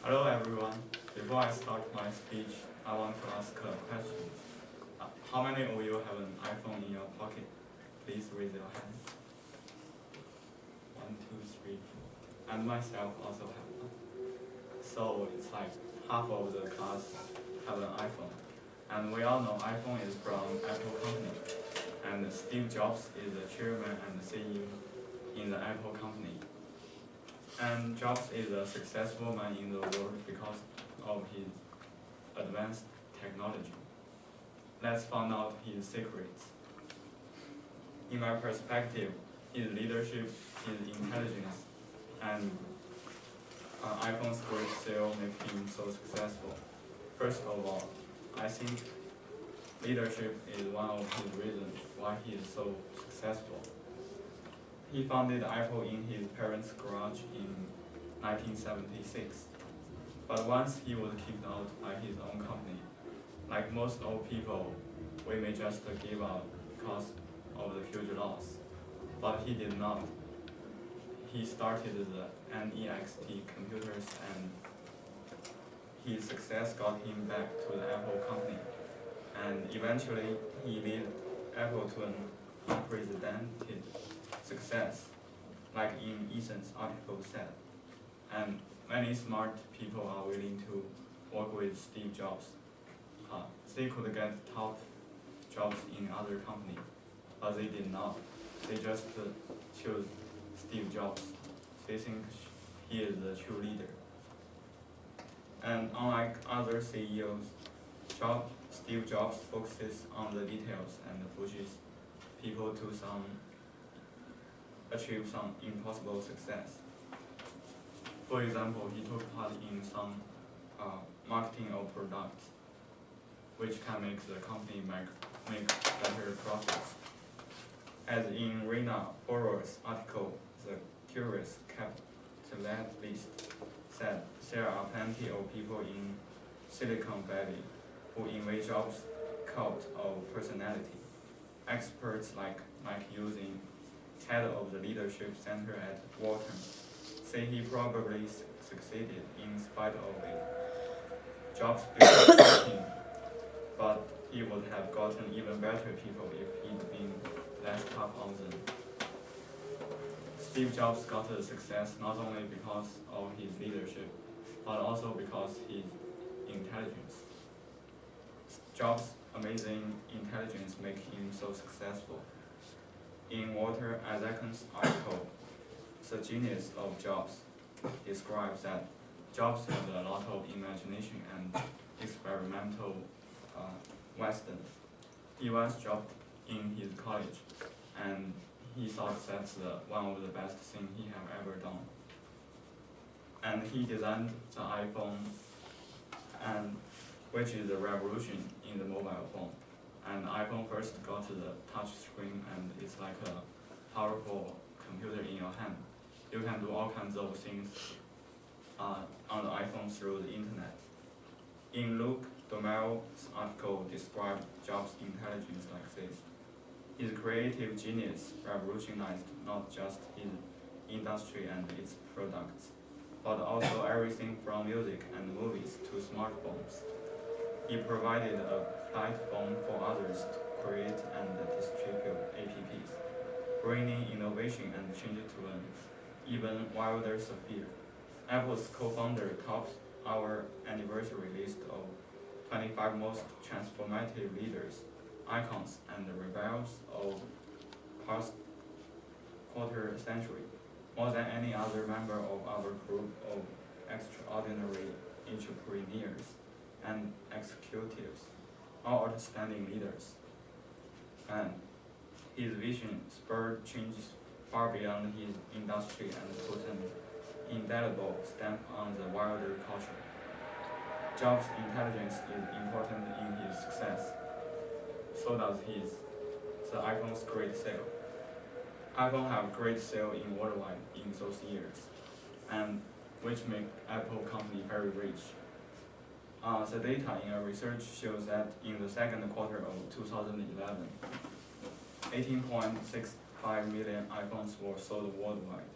Hello everyone. Before I start my speech, I want to ask a question. How many of you have an iPhone in your pocket? Please raise your hand. 1, 2, 3, 4. And myself also have one. So it's like half of the class have an iPhone. And we all know iPhone is from Apple company. And Steve Jobs is the chairman and CEO in the Apple company. And Jobs is a successful man in the world because of his advanced technology. Let's find out his secrets. In my perspective, his leadership, his intelligence, and iPhone's great sale make him so successful. First of all, I think leadership is one of his reasons why he is so successful. He founded Apple in his parents' garage in 1976. But once he was kicked out by his own company, like most old people, we may just give up because of the huge loss. But he did not. He started the NEXT computers, and his success got him back to the Apple company. And eventually, he led Apple to an unprecedented success, like in Ethan's article said. And many smart people are willing to work with Steve Jobs. They could get top jobs in other companies, but they did not. They just chose Steve Jobs. They think he is the true leader. And unlike other CEOs, Steve Jobs focuses on the details and pushes people to achieve some impossible success. For example, he took part in some marketing of products, which can make the company make better profits. As in Rena Borrow's article, The Curious Capitalist said, there are plenty of people in Silicon Valley who envy Jobs' cult of personality. Experts like Mike Using, head of the leadership center at Wharton, say he probably succeeded in spite of it. Jobs built a team, but he would have gotten even better people if he'd been less tough on them. Steve Jobs got the success not only because of his leadership, but also because his intelligence. Jobs' amazing intelligence make him so successful. In Walter Isaac's article, The Genius of Jobs, describes that Jobs had a lot of imagination and experimental wisdom. He once dropped in his college, and he thought that's one of the best things he have ever done. And he designed the iPhone, and which is a revolution in the mobile phone. And iPhone first got the touch screen, and it's like a powerful computer in your hand. You can do all kinds of things on the iPhone through the internet. In Luke Domel's article described Jobs' intelligence like this. His creative genius revolutionized not just his industry and its products, but also everything from music and movies to smartphones. He provided a platform for others to create and distribute apps, bringing innovation and change to an even wilder sphere. Apple's co-founder tops our anniversary list of 25 most transformative leaders, icons, and rebels of past quarter century, more than any other member of our group of extraordinary entrepreneurs and executives, all outstanding leaders. And his vision spurred changes far beyond his industry and put an indelible stamp on the wider culture. Jobs' intelligence is important in his success. So does the iPhone's great sale. iPhone have great sale in worldwide in those years, and which make Apple company very rich. The data in our research shows that in the second quarter of 2011, 18.65 million iPhones were sold worldwide,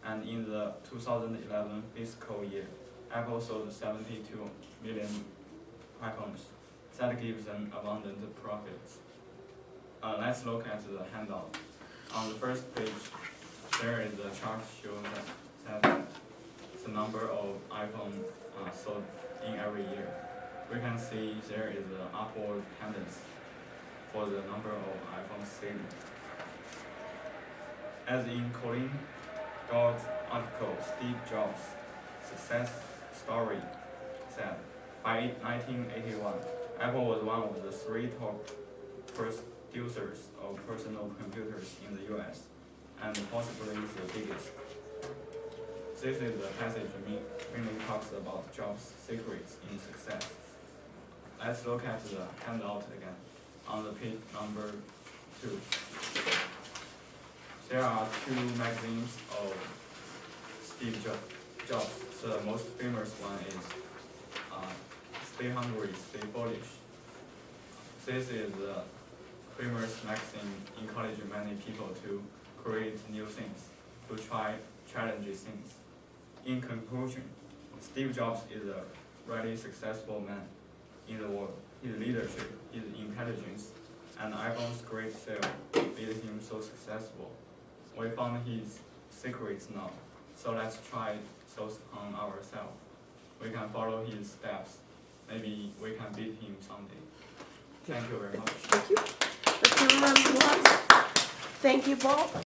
and in the 2011 fiscal year, Apple sold 72 million iPhones. That gives them abundant profits. Let's look at the handout. On the first page, there is a chart showing that the number of iPhone sold in every year. We can see there is an upward tendency for the number of iPhones sold. As in Colin Gold's article, Steve Jobs' success story said, by 1981, Apple was one of the 3 top producers of personal computers in the US, and possibly the biggest. This is the passage mainly talks about Jobs' secrets in success. Let's look at the handout again. On the page number 2. There are 2 magazines of Steve Jobs. The most famous one is Stay Hungry, Stay Foolish. This is a famous magazine encouraging many people to create new things, to try challenging things. In conclusion, Steve Jobs is a really successful man in the world. His leadership, his intelligence, and iPhone's great sale made him so successful. We found his secrets now, so let's try those on ourselves. We can follow his steps. Maybe we can beat him someday. Thank you very much. Thank you. Let's give a round of applause. Thank you, Paul.